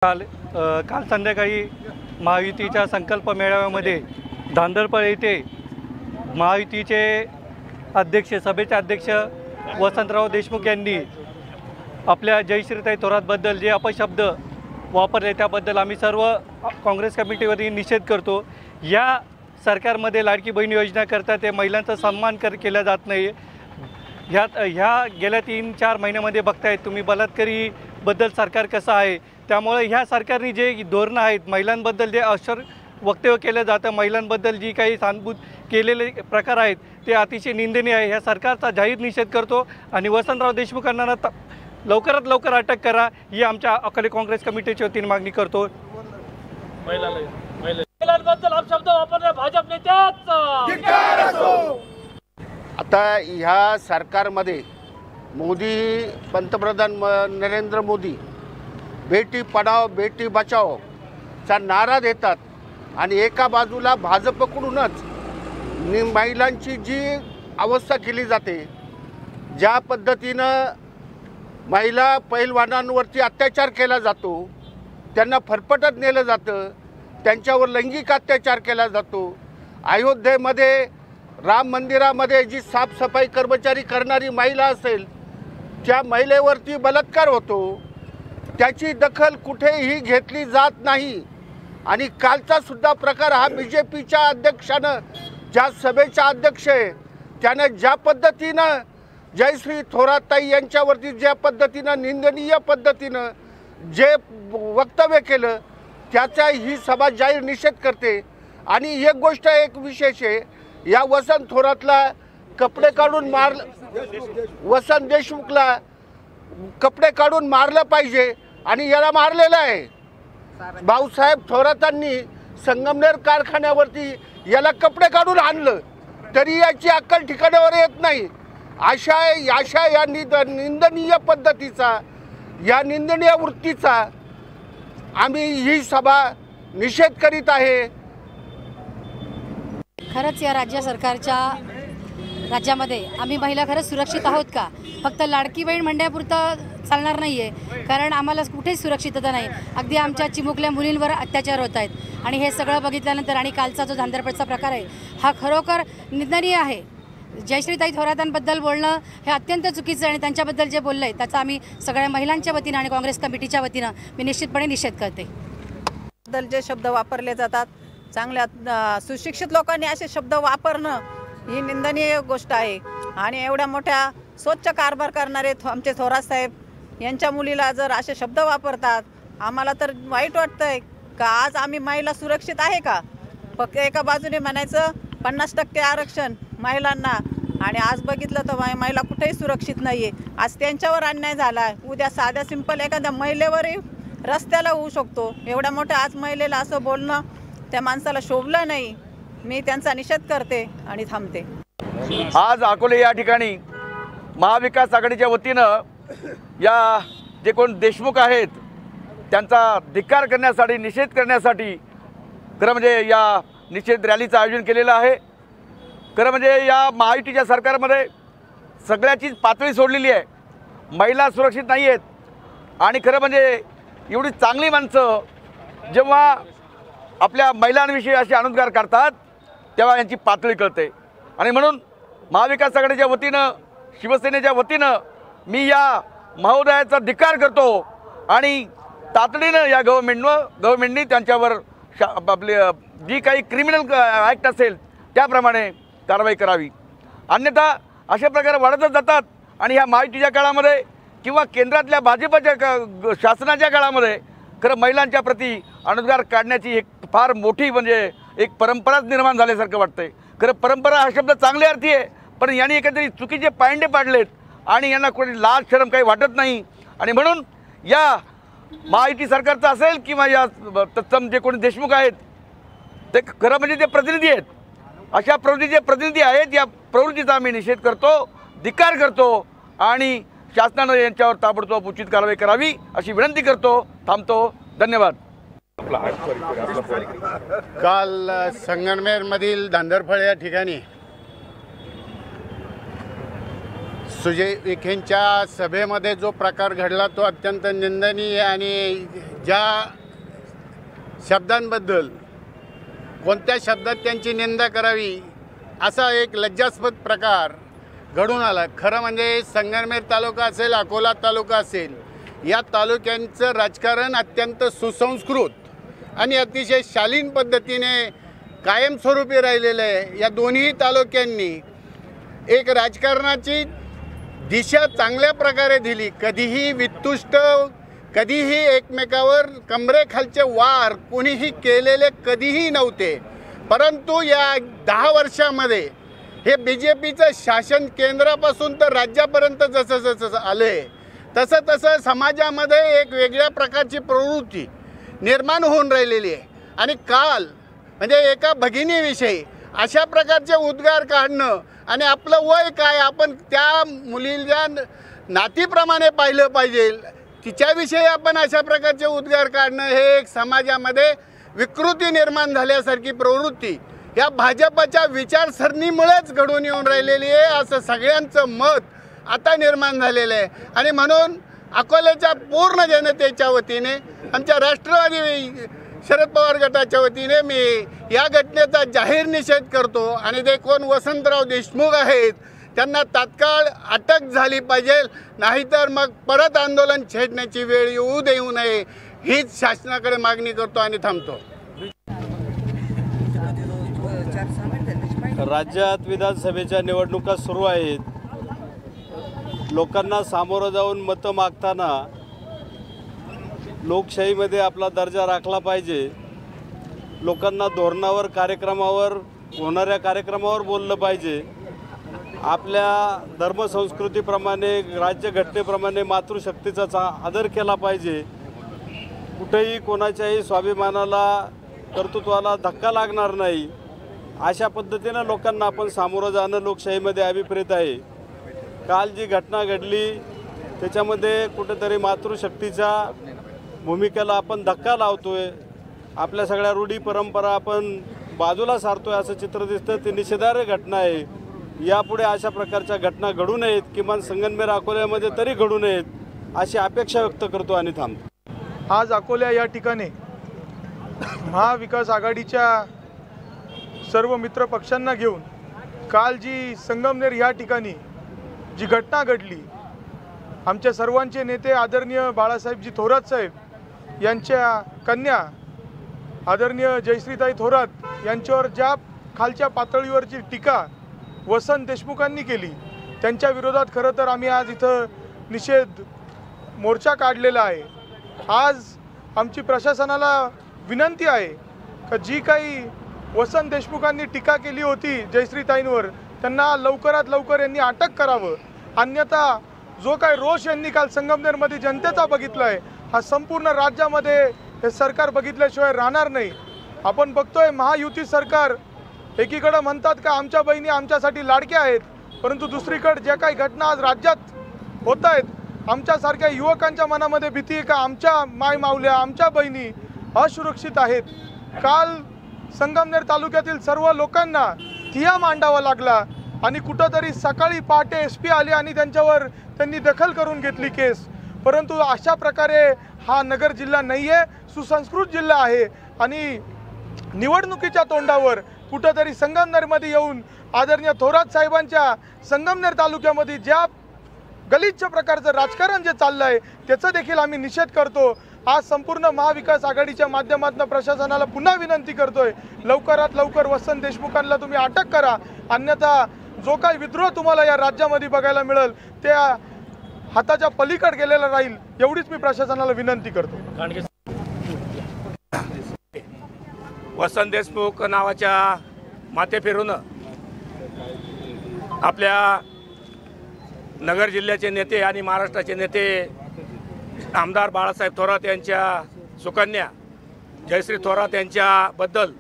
काल संध्याकाळी महायुतीच्या संकल्प मेळाव्यामध्ये धांदरपळ येथे महायुतीचे अध्यक्ष सभेचे अध्यक्ष वसंतराव देशमुख यांनी आपल्या जयश्रीताई थोरातबद्दल जे अपशब्द वापरले त्याबद्दल आम्ही सर्व काँग्रेस कमिटीवरील निषेध करतो। या सरकारमध्ये लाडकी बहीण योजना करता ते महिलांचा सन्मान केला जात नाही। ह्या गेल्या 3-4 महिन्यामध्ये बघतायत तुम्ही बलात्कारीबद्दल सरकार कसं आहे। त्यामुळे ह्या सरकारने जे धोरणं आहेत महिलांबद्दल जे अक्षर वक्तव्य केलं जातं, महिलांबद्दल जी काही सानुभूत केलेले प्रकार आहेत ते अतिशय निंदनीय आहे। ह्या सरकारचा जाहीर निषेध करतो आणि वसंतराव देशमुखांना लवकरात लवकर अटक करा ही आमच्या अकोले काँग्रेस कमिटीच्या वतीने मागणी करतो। महिलांबद्दल अपशब्द वापरणे भाजप नेत्याचा आता ह्या सरकारमध्ये मोदी पंतप्रधान नरेंद्र मोदी बेटी पढाओ बेटी बचाओ चा नारा देतात आणि एका बाजूला भाजपकडूनच महिलांची जी अवस्था केली जाते, ज्या पद्धतीनं महिला पैलवानांवरती अत्याचार केला जातो, त्यांना फरफटत नेलं जातं, त्यांच्यावर लैंगिक अत्याचार केला जातो। अयोध्येमध्ये राम मंदिरामध्ये जी साफसफाई कर्मचारी करणारी महिला असेल त्या महिलेवरती बलात्कार होतो, त्याची दखल कुठेही घेतली जात नाही। आणि कालचा सुद्धा प्रकार हा BJPच्या अध्यक्षानं ज्या सभेचा अध्यक्ष आहे त्यानं ज्या पद्धतीनं जयश्री थोरातताई यांच्यावरती ज्या पद्धतीनं निंदनीय पद्धतीनं जे वक्तव्य केलं त्याचा ही सभा जाहीर निषेध करते। आणि एक गोष्ट एक विशेष आहे, या वसंत थोरातला कपडे काढून वसंत देशमुखला कपडे काढून मारलं पाहिजे आणि याला मारलेलं आहे। भाऊसाहेब थोरातांनी संगमनेर कारखान्यावरती याला कपडे काढून आणलं तरी याची अक्कल ठिकाणावर येत नाही। अशा या निंदनीय पद्धतीचा या निंदनीय वृत्तीचा आम्ही ही सभा निषेध करीत आहे। खरंच या राज्य सरकारच्या राज्यामध्ये आम्ही महिला खरंच सुरक्षित आहोत का? फक्त लाडकी बहीण म्हणण्यापुरतं चालणार नाही आहे, कारण आम्हाला कुठेच सुरक्षितता नाही। अगदी आमच्या चिमुकल्या मुलींवर अत्याचार होत आहेत आणि हे सगळं बघितल्यानंतर आणि कालचा जो धांदरपळचा प्रकार आहे हा खरोखर निंदनीय आहे। जयश्रीताई थोरातांबद्दल बोलणं हे अत्यंत चुकीचं आहे आणि त्यांच्याबद्दल जे बोललं आहे त्याचा आम्ही सगळ्या महिलांच्या वतीनं आणि काँग्रेस कमिटीच्या वतीनं मी निश्चितपणे निषेध करते। बद्दल जे शब्द वापरले जातात, चांगल्या सुशिक्षित लोकांनी असे शब्द वापरणं ही निंदनीय गोष्ट आहे। आणि एवढ्या मोठ्या स्वच्छ कारभार करणारे आमचे थोरात साहेब यांच्या मुलीला जर असे शब्द वापरतात, आम्हाला तर वाईट वाटतंय का आज आम्ही महिला सुरक्षित आहे का? फक्त एका बाजूने म्हणायचं 50% आरक्षण महिलांना आणि आज बघितलं तर महिला कुठेही सुरक्षित नाही आहे। आज त्यांच्यावर अन्याय झाला आहे, उद्या साध्या सिंपल एखाद्या महिलेवरही रस्त्याला होऊ शकतो। एवढ्या मोठ्या आज महिलेला असं बोलणं त्या माणसाला शोभलं नाही। मी त्यांचा निषेध करते आणि थांबते। आज अकोले या ठिकाणी महाविकास आघाडीच्या वतीनं या जे कोण देशमुख आहेत त्यांचा धिक्कार करण्यासाठी निषेध करण्यासाठी खरं म्हणजे या निषेध रॅलीचं आयोजन केलेलं आहे। खरं म्हणजे या महायुतीच्या सरकारमध्ये सगळ्याचीच पातळी सोडलेली आहे, महिला सुरक्षित नाही आहेत। आणि खरं म्हणजे एवढी चांगली माणसं जेव्हा आपल्या महिलांविषयी असे अनुद्गार करतात तेव्हा यांची पातळी कळते। आणि म्हणून महाविकास आघाडीच्या वतीनं शिवसेनेच्या वतीनं मी या महोदयाचा धिक्कार करतो आणि तातडीनं या गव्हर्नमेंटनी त्यांच्यावर आपले जी काही क्रिमिनल ॲक्ट असेल त्याप्रमाणे कारवाई करावी। अन्यथा अशा प्रकारे वाढतच जातात आणि ह्या महायुतीच्या काळामध्ये किंवा केंद्रातल्या भाजपच्या शासनाच्या काळामध्ये खरं महिलांच्या प्रती अनुद्गार काढण्याची एक फार मोठी म्हणजे एक परंपराच निर्माण झाल्यासारखं वाटतंय। खरं परंपरा हा शब्द चांगले अर्थी आहे, पण यांनी एकंदरीत चुकीचे पायंडे पाडलेत आणि यांना कोणी लाज शरम काही वाटत नाही। आणि म्हणून या महायुती सरकारचं असेल किंवा या तत्सम जे कोणी देशमुख आहेत ते खरं म्हणजे ते प्रतिनिधी आहेत, अशा प्रवृत्तीचे प्रतिनिधी आहेत। या प्रवृत्तीचा आम्ही निषेध करतो, धिक्कार करतो आणि शासनानं यांच्यावर ताबडतोब उचित कारवाई करावी अशी विनंती करतो। थांबतो। धन्यवाद। काल संगमनेरमधील धांदरफळ या ठिकाणी सुजय विखेंच्या सभेमध्ये जो प्रकार घडला तो अत्यंत निंदनीय आणि ज्या शब्दांबद्दल कोणत्या शब्दात त्यांची निंदा करावी असा एक लज्जास्पद प्रकार घडून आला। खरं म्हणजे संगमनेर तालुका असेल, अकोला तालुका असेल, या तालुक्यांचं राजकारण अत्यंत सुसंस्कृत आणि अतिशय शालीन पद्धतीने कायमस्वरूपी राहिलेलं आहे। या दोन्ही तालुक्यांनी एक राजकारणाची दिशा चांगल्या प्रकारे दिली। कधीही वितुष्ट, कधीही एकमेकावर कमरेखालचे वार कोणीही केलेले कधीही नव्हते। परंतु या 10 वर्षामध्ये हे BJPचं शासन केंद्रापासून तर राज्यापर्यंत जसं जसं आले तसं तसं समाजामध्ये एक वेगळ्या प्रकारची प्रवृत्ती निर्माण होऊन राहिलेली आहे। आणि काल म्हणजे एका भगिनीविषयी अशा प्रकारचे उद्गार काढणं आणि आपलं वय काय, आपण त्या मुलीला नातीप्रमाणे पाहिलं पाहिजे, तिच्याविषयी आपण अशा प्रकारचे उद्गार काढणं हे एक समाजामध्ये विकृती निर्माण झाल्यासारखी प्रवृत्ती या भाजपच्या विचारसरणीमुळेच घडून येऊन राहिलेली आहे असं सगळ्यांचं मत आता निर्माण झालेलं आहे। आणि म्हणून अकोल्याच्या पूर्ण जनतेच्या वतीने, आमच्या राष्ट्रवादी शरद पवार गटाच्या वतीने मी या घटनेचा जाहीर निषेध करतो आणि ते कोण वसंतराव देशमुख आहेत त्यांना तात्काळ अटक झाली पाहिजे, नाहीतर मग परत आंदोलन छेडण्याची वेळ येऊ देऊ नये हीच शासनाकडे मागणी करतो आणि थांबतो। राज्यात विधानसभेच्या निवडणुका सुरू आहेत। लोकांना सामोरं जाऊन मतं मागताना लोकशाहीमध्ये आपला दर्जा राखला पाहिजे। लोकांना धोरणावर, कार्यक्रमावर, होणाऱ्या कार्यक्रमावर बोललं पाहिजे। आपल्या धर्मसंस्कृतीप्रमाणे, राज्यघटनेप्रमाणे मातृशक्तीचा आदर केला पाहिजे। कुठेही कोणाच्याही स्वाभिमानाला, कर्तृत्वाला धक्का लागणार नाही अशा पद्धतीनं लोकांना आपण सामोरं जाणं लोकशाहीमध्ये अभिप्रेत आहे। काल जी घटना घडली त्याच्यामध्ये कुठेतरी मातृशक्तीच्या भूमिकेला आपण धक्का लावतोय, आपल्या सगळ्या रूढी परंपरा आपण बाजूला सारतोय असं चित्र दिसतं। ती निषेधार्ह घटना आहे। यापुढे अशा प्रकारच्या घटना घडू नयेत, किमान संगमनेर अकोल्यामध्ये तरी घडू नयेत अशी अपेक्षा व्यक्त करतो आणि थांबतो। आज अकोल्या या ठिकाणी महाविकास आघाडीच्या सर्व मित्र पक्षांना घेऊन काल जी संगमनेर या ठिकाणी जी घटना घडली, आमच्या सर्वांचे नेते आदरणीय बाळासाहेबजी थोरात साहेब यांच्या कन्या आदरणीय जयश्रीताई थोरात यांच्यावर ज्या खालच्या पातळीवरची टीका वसंत देशमुखांनी केली, त्यांच्या विरोधात खरं तर आम्ही आज इथं निषेध मोर्चा काढलेला आहे। आज आमची प्रशासनाला विनंती आहे की जी काही वसंत देशमुखांनी टीका केली होती जयश्रीताईंवर, त्यांना लवकरात लवकर यांनी अटक करावं, अन्यथा जो काय रोष यांनी काल संगमनेरमध्ये जनतेचा बघितला आहे हा संपूर्ण राज्यामध्ये हे सरकार बघितल्याशिवाय राहणार नाही। आपण बघतोय महायुती सरकार एकीकडे म्हणतात का आमच्या बहिणी आमच्यासाठी लाडक्या आहेत, परंतु दुसरीकडे ज्या काही घटना आज राज्यात होत आहेत, आमच्यासारख्या युवकांच्या मनामध्ये भीती आहे का आमच्या माय माऊल्या, आमच्या बहिणी असुरक्षित आहेत। काल संगमनेर तालुक्यातील सर्व लोकांना थिया मांडावा लागला आणि कुठंतरी सकाळी पहाटे SP आले आणि त्यांनी दखल करून घेतली केस। परंतु अशा प्रकारे हा नगर जिल्हा नाही आहे, सुसंस्कृत जिल्हा आहे आणि निवडणुकीच्या तोंडावर कुठंतरी संगमनेरमध्ये येऊन आदरणीय थोरात साहेबांच्या संगमनेर तालुक्यामध्ये ज्या गलिच्छ प्रकारचं राजकारण जे चाललं आहे त्याचा देखील आम्ही निषेध करतो। आज संपूर्ण महाविकास आघाडीच्या माध्यमातून प्रशासनाला पुन्हा विनंती करतोय, लवकरात लवकर वसंत देशमुखांना तुम्ही अटक करा, अन्यथा जो काही विद्रोह तुम्हाला या राज्यामध्ये बघायला मिळेल त्या हाताच्या पलीकडे गेलेला राहील, एवढीच मी प्रशासनाला विनंती करतो। वसंत देशमुख नावाच्या माथे फिरून आपल्या नगर जिल्ह्याचे नेते आणि महाराष्ट्राचे नेते आमदार बाळासाहेब थोरात यांच्या सुकन्या जयश्री थोरात यांच्याबद्दल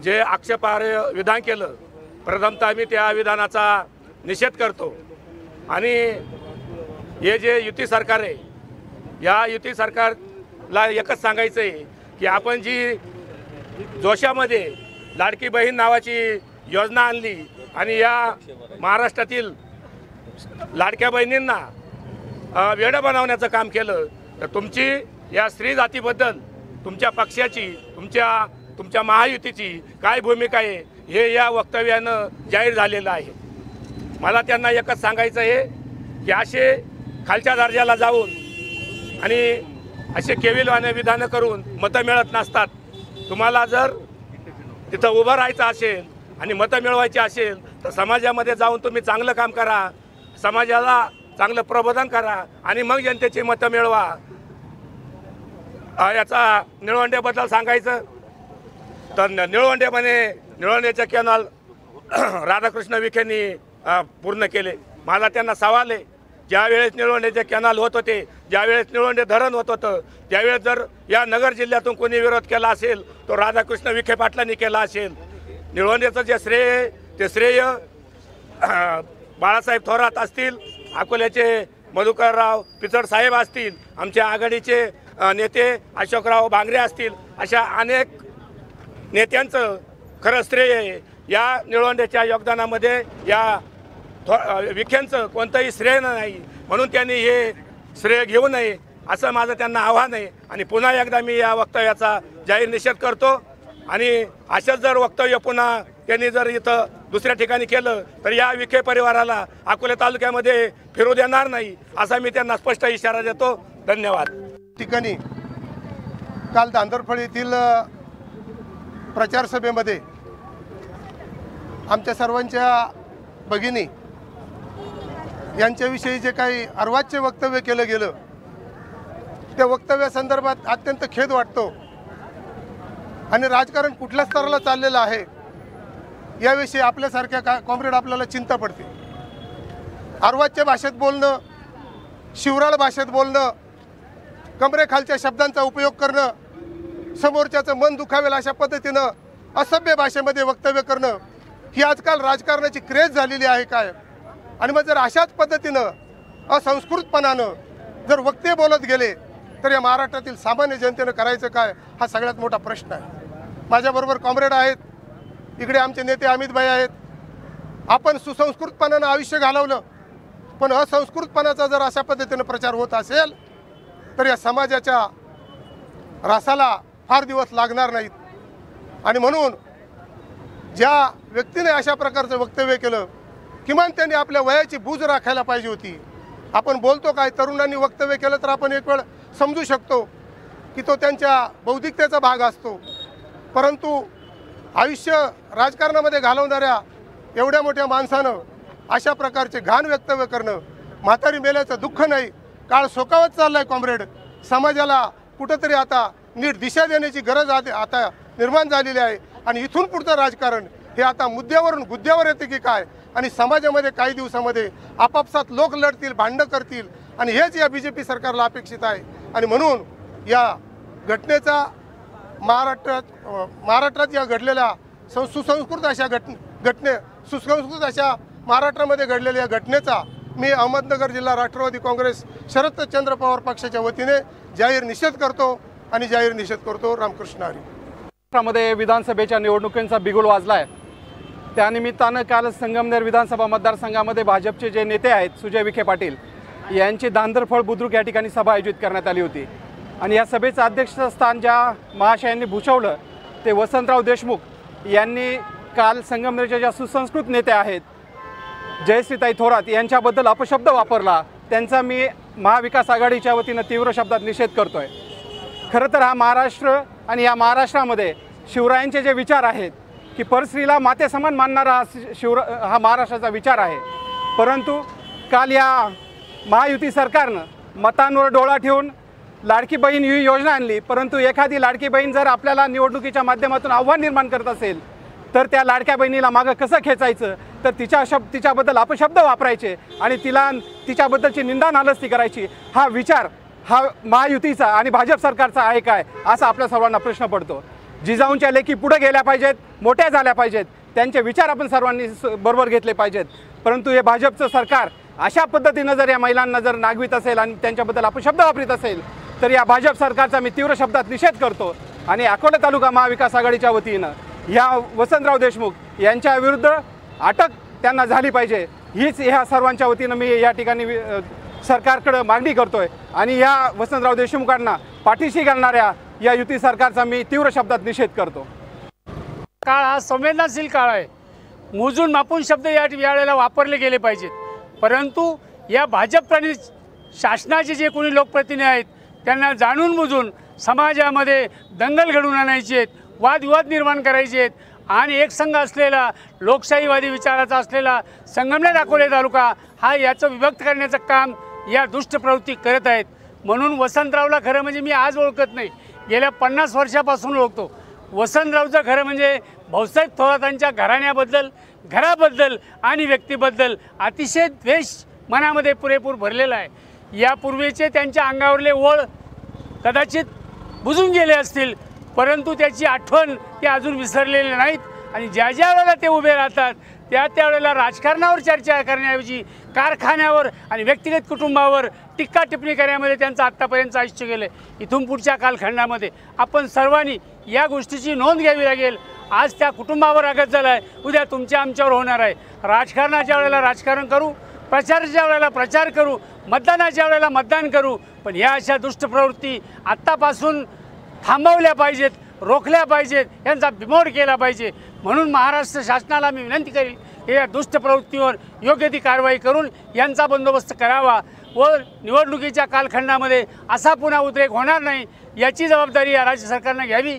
जे आक्षेपार्ह विधान केलं, प्रथमतः मी त्या विधानाचा निषेध करतो। आणि हे जे युती सरकार आहे, या युती सरकारला एकच सांगायचं आहे की आपण जी जोशामध्ये लाडकी बहीण नावाची योजना आणली आणि या महाराष्ट्रातील लाडक्या बहिणींना वेडं बनवण्याचं काम केलं, तर तुमची या स्त्री जातीबद्दल तुमच्या पक्षाची तुमच्या महायुतीची काय भूमिका आहे हे या वक्तव्यानं जाहीर झालेलं आहे। मला त्यांना एकच सांगायचं आहे की असे खालच्या दर्जाला जाऊन आणि असे केविलवाने विधानं करून मतं मिळत नसतात। तुम्हाला जर तिथं उभं राहायचं असेल आणि मतं मिळवायची असेल तर समाजामध्ये जाऊन तुम्ही चांगलं काम करा, समाजाला चांगलं प्रबोधन करा आणि मग जनतेची मतं मिळवा। याचा निळवंडेबद्दल सांगायचं तर निळवंड्याच्या कॅनल राधाकृष्ण विखेंनी पूर्ण केले। मला त्यांना सवाल आहे, ज्यावेळेस निळवंड्याचे कॅनल होत होते, ज्यावेळेस निळवंडे धरण होत होतं, त्यावेळेस जर या नगर जिल्ह्यातून कोणी विरोध केला असेल तो राधाकृष्ण विखे पाटलांनी केला असेल। निळवंड्याचं जे श्रेय आहे ते श्रेय बाळासाहेब थोरात असतील, अकोल्याचे मधुकरराव पिचड साहेब असतील, आमच्या आघाडीचे नेते अशोकराव बांगरे असतील, अशा अनेक नेत्यांचं खरं श्रेय आहे। या निळवंड्याच्या योगदानामध्ये या विखेंचं कोणतंही श्रेय नाही, म्हणून त्यांनी हे श्रेय घेऊ नये असं माझं त्यांना आव्हान आहे। आणि पुन्हा एकदा मी या वक्तव्याचा जाहीर निषेध करतो आणि अशाच जर वक्तव्य पुन्हा त्यांनी जर इथं दुसऱ्या ठिकाणी केलं तर या विखे परिवाराला अकोला तालुक्यामध्ये फिरू देणार नाही असा मी त्यांना स्पष्ट इशारा देतो। धन्यवाद। ठिकाणी काल धांदरफळ येथील प्रचार सभेमध्ये आमच्या सर्वांच्या भगिनी यांच्याविषयी जे काही अर्वाच्य वक्तव्य केलं गेलं त्या वक्तव्यासंदर्भात अत्यंत खेद वाटतो आणि राजकारण कुठल्या स्तराला चाललेलं आहे याविषयी आपल्यासारख्या कॉम्रेड आपल्याला चिंता पडते। अर्वाच्य भाषेत बोलणं, शिवराळ भाषेत बोलणं, कमरेखालच्या शब्दांचा उपयोग करणं, समोरच्याचं मन दुखावेल अशा पद्धतीनं असभ्य भाषेमध्ये वक्तव्य करणं ही आजकाल राजकारणाची क्रेज झालेली आहे काय? आणि मग जर अशाच पद्धतीनं असंस्कृतपणानं जर वक्ते बोलत गेले तर या महाराष्ट्रातील सामान्य जनतेनं करायचं काय हा सगळ्यात मोठा प्रश्न आहे। माझ्याबरोबर कॉम्रेड आहेत, इकडे आमचे नेते अमितभाई आहेत। आपण सुसंस्कृतपणानं आयुष्य घालवलं पण असंस्कृतपणाचा जर अशा पद्धतीनं प्रचार होत असेल तर या समाजाच्या रासाला फार दिवस लागणार नाहीत। आणि म्हणून ज्या व्यक्तीने अशा प्रकारचं वक्तव्य केलं किमान त्यांनी आपल्या वयाची बूज राखायला पाहिजे होती। आपण बोलतो काय, तरुणांनी वक्तव्य केलं तर आपण एक वेळ समजू शकतो की तो त्यांच्या बौद्धिकतेचा भाग असतो, परंतु आयुष्य राजकारणामध्ये घालवणाऱ्या एवढ्या मोठ्या माणसानं अशा प्रकारचे घाण वक्तव्य करणं, म्हातारी मेल्याचं दुःख नाही, काळ सोकावत चाललाय कॉम्रेड। समाजाला कुठंतरी आता नीट दिशा देण्याची गरज आता निर्माण झालेली आहे आणि इथून पुढचं राजकारण हे आता मुद्द्यावरून गुद्द्यावर येते की काय आणि समाजामध्ये काही दिवसामध्ये आपापसात लोक लढतील, भांडणं करतील आणि हेच या बीजेपी सरकारला अपेक्षित आहे। आणि म्हणून या घटनेचा महाराष्ट्रात या घडलेल्या सुसंस्कृत अशा महाराष्ट्रामध्ये घडलेल्या या घटनेचा मी अहमदनगर जिल्हा राष्ट्रवादी काँग्रेस शरदचंद्र पवार पक्षाच्या वतीने जाहीर निषेध करतो आणि जाहीर निषेध करतो। रामकृष्ण हरी। महाराष्ट्रामध्ये विधानसभेच्या निवडणुकींचा बिगुल वाजला आहे, त्यानिमित्तानं काल संगमनेर विधानसभा मतदारसंघामध्ये भाजपचे जे नेते आहेत सुजय विखे पाटील यांची धांदरफळ बुद्रुक या ठिकाणी सभा आयोजित करण्यात आली होती। आणि या सभेचं अध्यक्षस्थान ज्या महाशयांनी भूषवलं ते वसंतराव देशमुख यांनी काल संगमनेरच्या ज्या सुसंस्कृत नेत्या आहेत जयश्रीताई थोरात यांच्याबद्दल अपशब्द वापरला, त्यांचा मी महाविकास आघाडीच्या वतीनं तीव्र शब्दात निषेध करतो आहे। खरं तर हा महाराष्ट्र आणि या महाराष्ट्रामध्ये शिवरायांचे जे विचार आहेत की परस्त्रीला मातेसमान मानणारा हा महाराष्ट्राचा विचार आहे, परंतु काल या महायुती सरकारनं मतांवर डोळा ठेवून लाडकी बहीण ही योजना आणली, परंतु एखादी लाडकी बहीण जर आपल्याला निवडणुकीच्या माध्यमातून आव्हान निर्माण करत असेल तर त्या लाडक्या बहिणीला मागं कसं खेचायचं, तर तिच्याबद्दल अपशब्द वापरायचे आणि तिच्याबद्दलची निंदा नालस्ती करायची, हा विचार हा महायुतीचा आणि भाजप सरकारचा आहे काय असा आपल्या सर्वांना प्रश्न पडतो। जिजाऊंच्या लेखी पुढे गेल्या पाहिजेत, मोठ्या झाल्या पाहिजेत, त्यांचे विचार आपण सर्वांनी बरोबर घेतले पाहिजेत, परंतु हे भाजपचं सरकार अशा पद्धतीनं जर या महिलांना जर नागवित असेल आणि त्यांच्याबद्दल अपशब्द वापरत असेल तर या भाजप सरकारचा मी तीव्र शब्दात निषेध करतो। आणि अकोला तालुका महाविकास आघाडीच्या वतीनं ह्या वसंतराव देशमुख यांच्या विरुद्ध अटक त्यांना झाली पाहिजे हीच ह्या सर्वांच्या वतीनं मी या ठिकाणी सरकारकडे मागणी करतोय आणि या वसंतराव देशमुखांना पाठीशी घालणाऱ्या या युती सरकारचा मी तीव्र शब्दात निषेध करतो. काळ हा संवेदनशील काळ आहे. मोजून मापून शब्द यावेळेला वापरले गेले पाहिजेत. परंतु या भाजप आणि शासनाचे जे कोणी लोकप्रतिनिधी आहेत त्यांना जाणून बुजून समाजामध्ये दंगल घडवून आणायचे आहेत, वादविवाद निर्माण करायचे आहेत आणि एकसंघ असलेला लोकशाहीवादी विचाराचा असलेला संगमनेर अकोले तालुका हा याचं विभक्त करण्याचं काम या दुष्ट प्रवृत्ती करत आहेत. म्हणून वसंतरावला खरं म्हणजे मी आज ओळखत नाही, गेल्या 50 वर्षापासून ओळखतो. वसंतरावचं खरं म्हणजे भाऊसाहेब थोरातांच्या घराबद्दल आणि व्यक्तीबद्दल अतिशय द्वेष मनामध्ये पुरेपूर भरलेला आहे. यापूर्वीचे त्यांच्या अंगावरले ओळ कदाचित बुजून गेले असतील, परंतु त्याची आठवण ते अजून विसरलेले नाहीत आणि ज्या वेळेला ते उभे राहतात त्या वेळेला राजकारणावर चर्चा करण्याऐवजी कारखान्यावर आणि व्यक्तिगत कुटुंबावर टीका टिप्पणी करण्यामध्ये त्यांचं आत्तापर्यंत आयुष्य गेलं. इथून पुढच्या कालखंडामध्ये आपण सर्वांनी या गोष्टीची नोंद घ्यावी लागेल. आज त्या कुटुंबावर आघात झाला आहे, उद्या तुमच्या आमच्यावर होणार आहे. राजकारणाच्या वेळेला राजकारण करू, प्रचाराच्या वेळेला प्रचार करू, मतदानाच्या वेळेला मतदान करू, पण या अशा दुष्ट प्रवृत्ती आत्तापासून थांबवल्या पाहिजेत, रोखल्या पाहिजेत, यांचा बिमोड केला पाहिजे. म्हणून महाराष्ट्र शासनाला मी विनंती करेन की या दुष्ट प्रवृत्तीवर योग्य ती कारवाई करून यांचा बंदोबस्त करावा व निवडणुकीच्या कालखंडामध्ये असा पुन्हा उद्रेक होणार नाही याची जबाबदारी या राज्य सरकारने घ्यावी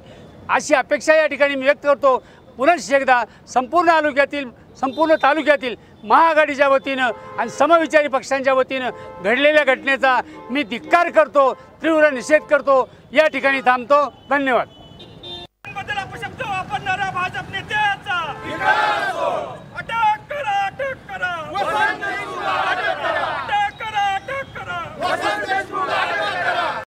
अशी अपेक्षा या ठिकाणी मी व्यक्त करतो. पुनश्च एकदा संपूर्ण तालुक्यातील महाआघाडीच्या वतीनं आणि समविचारी पक्षांच्या वतीनं घडलेल्या घटनेचा मी धिक्कार करतो, तीव्र निषेध करतो. या ठिकाणी थांबतो. धन्यवाद.